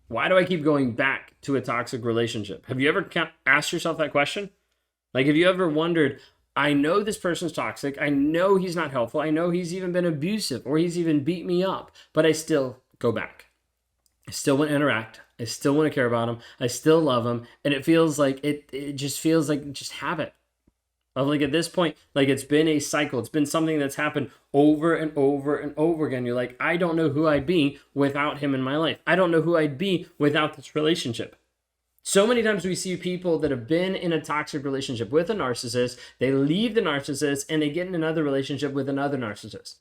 Why do I keep going back to a toxic relationship? Have you ever asked yourself that question? Like, have you ever wondered, I know this person's toxic. I know he's not helpful. I know he's even been abusive or he's even beat me up, but I still go back. I still want to interact. I still want to care about him. I still love him. And it feels like it just feels like just habit. Of like at this point, like it's been a cycle. It's been something that's happened over and over and over again. You're like, I don't know who I'd be without him in my life. I don't know who I'd be without this relationship. So many times we see people that have been in a toxic relationship with a narcissist, they leave the narcissist and they get in another relationship with another narcissist.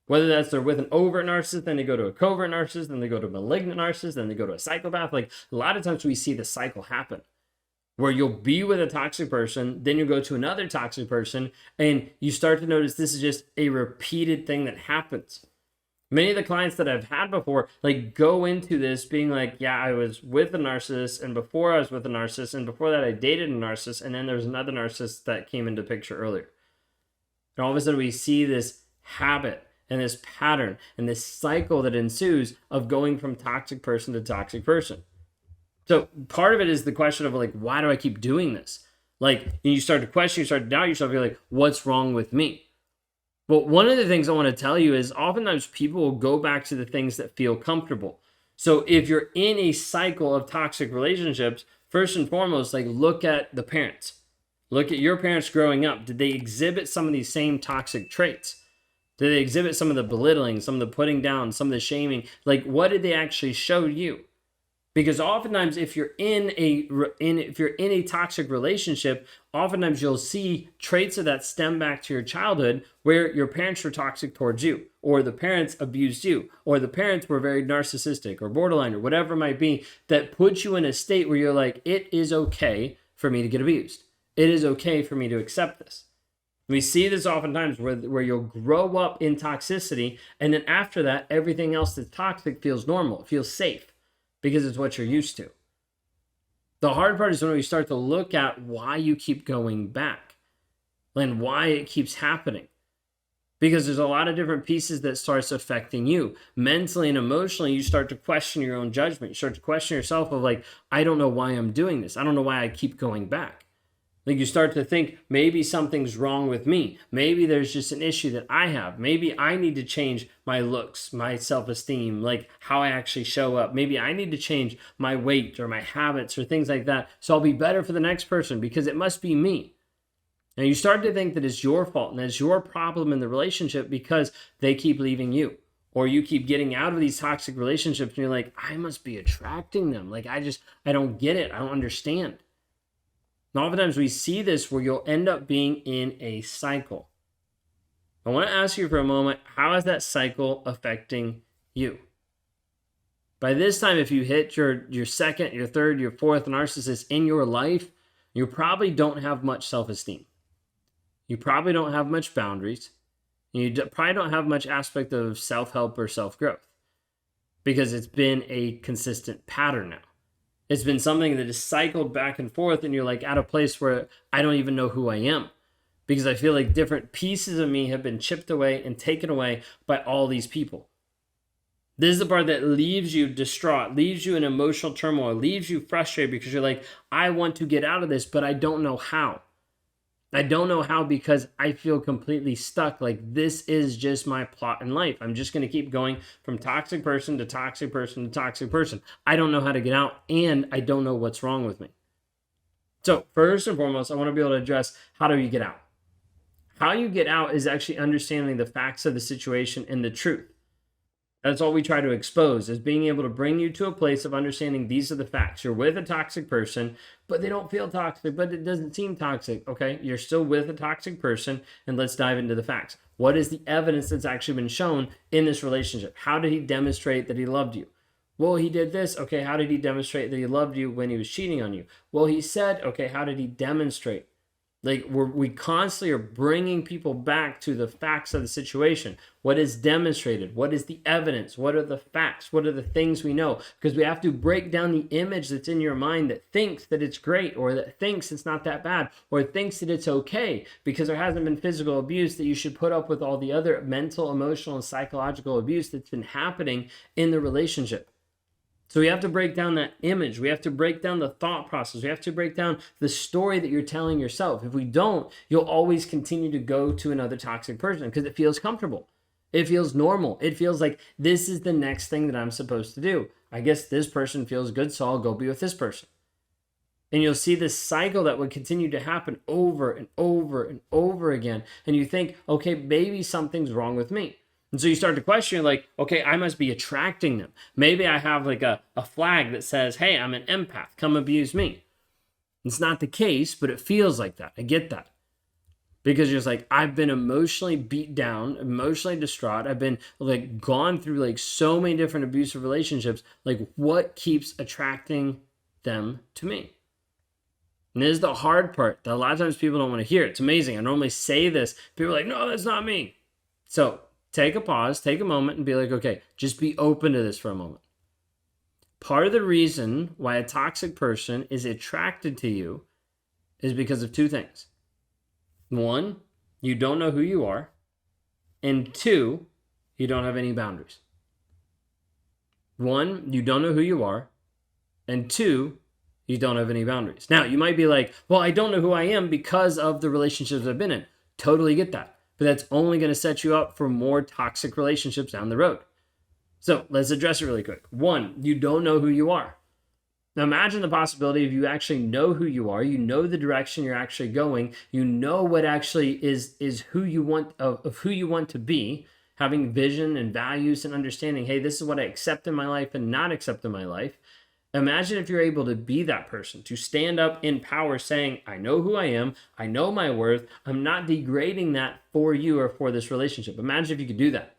Whether that's they're with an overt narcissist, then they go to a covert narcissist, then they go to a malignant narcissist, then they go to a psychopath. Like a lot of times we see the cycle happen where you'll be with a toxic person, then you go to another toxic person, and you start to notice this is just a repeated thing that happens. Many of the clients that I've had before, like go into this being like, yeah, I was with a narcissist, and before I was with a narcissist, and before that I dated a narcissist, and then there was another narcissist that came into picture earlier. And all of a sudden we see this habit and this pattern and this cycle that ensues of going from toxic person to toxic person. So part of it is the question of like, why do I keep doing this? Like you start to question, you start to doubt yourself. You're like, what's wrong with me? Well, one of the things I want to tell you is oftentimes people will go back to the things that feel comfortable. So if you're in a cycle of toxic relationships, first and foremost, like look at the parents. Look at your parents growing up. Did they exhibit some of these same toxic traits? Did they exhibit some of the belittling, some of the putting down, some of the shaming? Like what did they actually show you? Because oftentimes if you're in a toxic relationship, oftentimes you'll see traits of that stem back to your childhood where your parents were toxic towards you, or the parents abused you, or the parents were very narcissistic or borderline or whatever it might be, that puts you in a state where you're like, it is okay for me to get abused. It is okay for me to accept this. We see this oftentimes where you'll grow up in toxicity, and then after that, everything else that's toxic feels normal, it feels safe. Because it's what you're used to. The hard part is when we start to look at why you keep going back and why it keeps happening. Because there's a lot of different pieces that starts affecting you. Mentally and emotionally, you start to question your own judgment. You start to question yourself of like, I don't know why I'm doing this. I don't know why I keep going back. Like you start to think maybe something's wrong with me. Maybe there's just an issue that I have. Maybe I need to change my looks, my self-esteem, like how I actually show up. Maybe I need to change my weight or my habits or things like that. So I'll be better for the next person because it must be me. And you start to think that it's your fault and it's your problem in the relationship because they keep leaving you. Or you keep getting out of these toxic relationships and you're like, I must be attracting them. Like I don't get it. I don't understand. And oftentimes we see this where you'll end up being in a cycle. I want to ask you for a moment, how is that cycle affecting you? By this time, if you hit your second, your third, your fourth narcissist in your life, you probably don't have much self-esteem. You probably don't have much boundaries. You probably don't have much aspect of self-help or self-growth because it's been a consistent pattern now. It's been something that is cycled back and forth, and you're like at a place where I don't even know who I am because I feel like different pieces of me have been chipped away and taken away by all these people. This is the part that leaves you distraught, leaves you in emotional turmoil, leaves you frustrated because you're like, I want to get out of this, but I don't know how. I don't know how because I feel completely stuck. Like this is just my plot in life. I'm just going to keep going from toxic person to toxic person to toxic person. I don't know how to get out and I don't know what's wrong with me. So first and foremost, I want to be able to address how do you get out? How you get out is actually understanding the facts of the situation and the truth. That's all we try to expose, is being able to bring you to a place of understanding these are the facts. You're with a toxic person, but they don't feel toxic, but it doesn't seem toxic. Okay, you're still with a toxic person, and let's dive into the facts. What is the evidence that's actually been shown in this relationship? How did he demonstrate that he loved you? Well, he did this. Okay, how did he demonstrate that he loved you when he was cheating on you? Well, he said, okay, how did he demonstrate Like we constantly are bringing people back to the facts of the situation. What is demonstrated? What is the evidence? What are the facts? What are the things we know? Because we have to break down the image that's in your mind that thinks that it's great, or that thinks it's not that bad, or thinks that it's okay because there hasn't been physical abuse, that you should put up with all the other mental, emotional, and psychological abuse that's been happening in the relationship. So we have to break down that image. We have to break down the thought process. We have to break down the story that you're telling yourself. If we don't, you'll always continue to go to another toxic person because it feels comfortable. It feels normal. It feels like this is the next thing that I'm supposed to do. I guess this person feels good, so I'll go be with this person. And you'll see this cycle that would continue to happen over and over and over again. And you think, okay, maybe something's wrong with me. And so you start to question, like, okay, I must be attracting them. Maybe I have like a flag that says, hey, I'm an empath, come abuse me. It's not the case, but it feels like that. I get that. Because you're just like, I've been emotionally beat down, emotionally distraught. I've been like gone through like so many different abusive relationships. Like, what keeps attracting them to me? And this is the hard part that a lot of times people don't want to hear. It's amazing. I normally say this. People are like, no, that's not me. So take a pause, take a moment and be like, okay, just be open to this for a moment. Part of the reason why a toxic person is attracted to you is because of two things. One, you don't know who you are. And two, you don't have any boundaries. One, you don't know who you are. And two, you don't have any boundaries. Now, you might be like, well, I don't know who I am because of the relationships I've been in. Totally get that. But that's only going to set you up for more toxic relationships down the road. So let's address it really quick. One, you don't know who you are. Now imagine the possibility of you actually know who you are, you know the direction you're actually going, you know what actually is who you want of who you want to be, having vision and values and understanding, hey, this is what I accept in my life and not accept in my life. Imagine if you're able to be that person, to stand up in power saying, I know who I am, I know my worth, I'm not degrading that for you or for this relationship. Imagine if you could do that.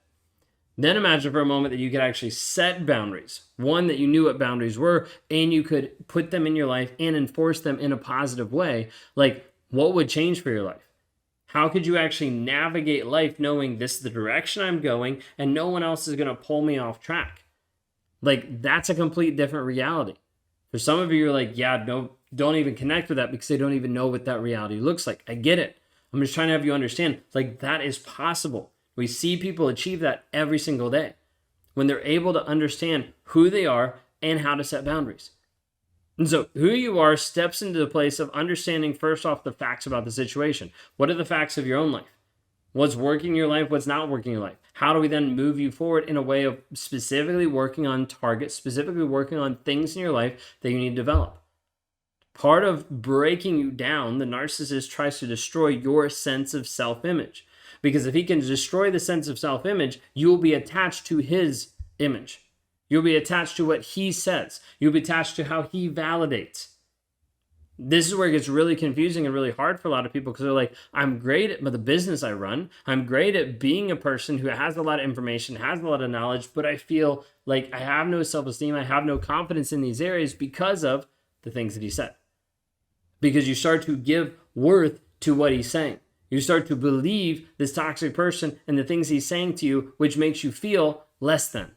Then imagine for a moment that you could actually set boundaries. One, that you knew what boundaries were and you could put them in your life and enforce them in a positive way. Like, what would change for your life? How could you actually navigate life knowing this is the direction I'm going and no one else is going to pull me off track? Like, that's a complete different reality. For some of you, you're like, yeah, no, don't even connect with that because they don't even know what that reality looks like. I get it. I'm just trying to have you understand, like, that is possible. We see people achieve that every single day when they're able to understand who they are and how to set boundaries. And so who you are steps into the place of understanding first off the facts about the situation. What are the facts of your own life? What's working in your life? What's not working in your life? How do we then move you forward in a way of specifically working on targets, specifically working on things in your life that you need to develop? Part of breaking you down, the narcissist tries to destroy your sense of self-image. Because if he can destroy the sense of self-image, you will be attached to his image. You'll be attached to what he says. You'll be attached to how he validates. This is where it gets really confusing and really hard for a lot of people because they're like, I'm great at the business I run. I'm great at being a person who has a lot of information, has a lot of knowledge, but I feel like I have no self-esteem. I have no confidence in these areas because of the things that he said. Because you start to give worth to what he's saying. You start to believe this toxic person and the things he's saying to you, which makes you feel less than.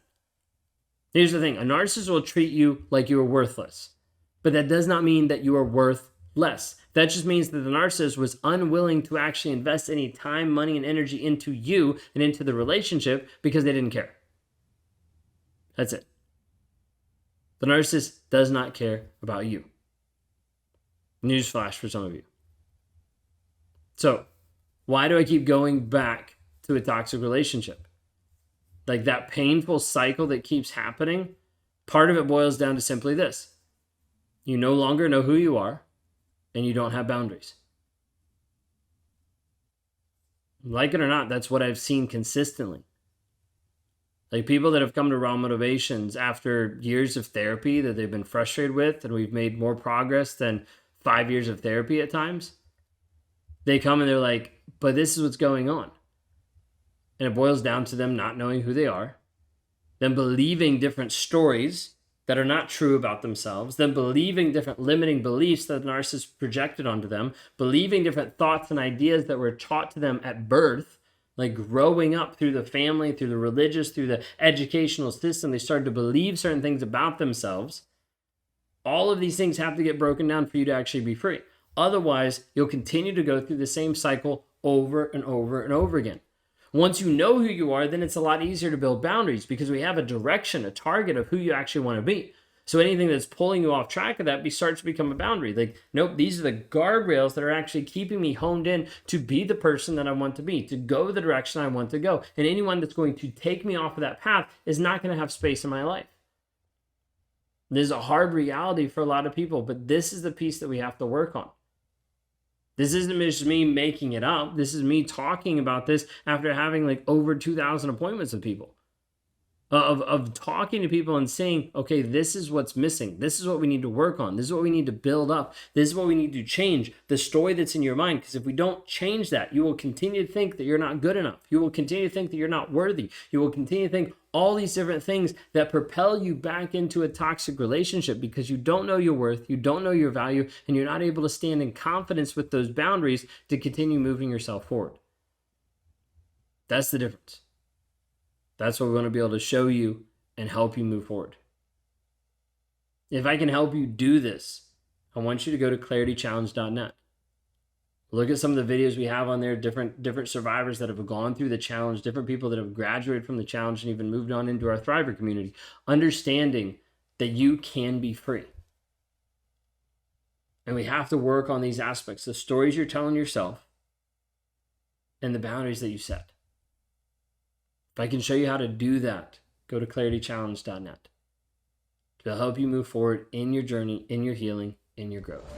Here's the thing. A narcissist will treat you like you are worthless. But that does not mean that you are worth less. That just means that the narcissist was unwilling to actually invest any time, money, and energy into you and into the relationship because they didn't care. That's it. The narcissist does not care about you. Newsflash for some of you. So, why do I keep going back to a toxic relationship? Like that painful cycle that keeps happening, part of it boils down to simply this. You no longer know who you are, and you don't have boundaries. Like it or not, that's what I've seen consistently. Like people that have come to Raw Motivations after years of therapy that they've been frustrated with, and we've made more progress than 5 years of therapy at times. They come and they're like, but this is what's going on. And it boils down to them not knowing who they are, them believing different stories that are not true about themselves, then believing different limiting beliefs that the narcissist projected onto them, believing different thoughts and ideas that were taught to them at birth, like growing up through the family, through the religious, through the educational system. They started to believe certain things about themselves. All of these things have to get broken down for you to actually be free. Otherwise, you'll continue to go through the same cycle over and over and over again. Once you know who you are, then it's a lot easier to build boundaries because we have a direction, a target of who you actually want to be. So anything that's pulling you off track of that starts to become a boundary. Like, nope, these are the guardrails that are actually keeping me honed in to be the person that I want to be, to go the direction I want to go. And anyone that's going to take me off of that path is not going to have space in my life. This is a hard reality for a lot of people, but this is the piece that we have to work on. This isn't just me making it up. This is me talking about this after having like over 2,000 appointments with people. Of talking to people and saying, okay, this is what's missing. This is what we need to work on. This is what we need to build up. This is what we need to change. The story that's in your mind. Because if we don't change that, you will continue to think that you're not good enough. You will continue to think that you're not worthy. You will continue to think all these different things that propel you back into a toxic relationship because you don't know your worth, you don't know your value, and you're not able to stand in confidence with those boundaries to continue moving yourself forward. That's the difference. That's what we want to be able to show you and help you move forward. If I can help you do this, I want you to go to claritychallenge.net. Look at some of the videos we have on there, different survivors that have gone through the challenge, different people that have graduated from the challenge and even moved on into our Thriver community, understanding that you can be free. And we have to work on these aspects, the stories you're telling yourself and the boundaries that you set. If I can show you how to do that, go to claritychallenge.net. It'll help you move forward in your journey, in your healing, in your growth.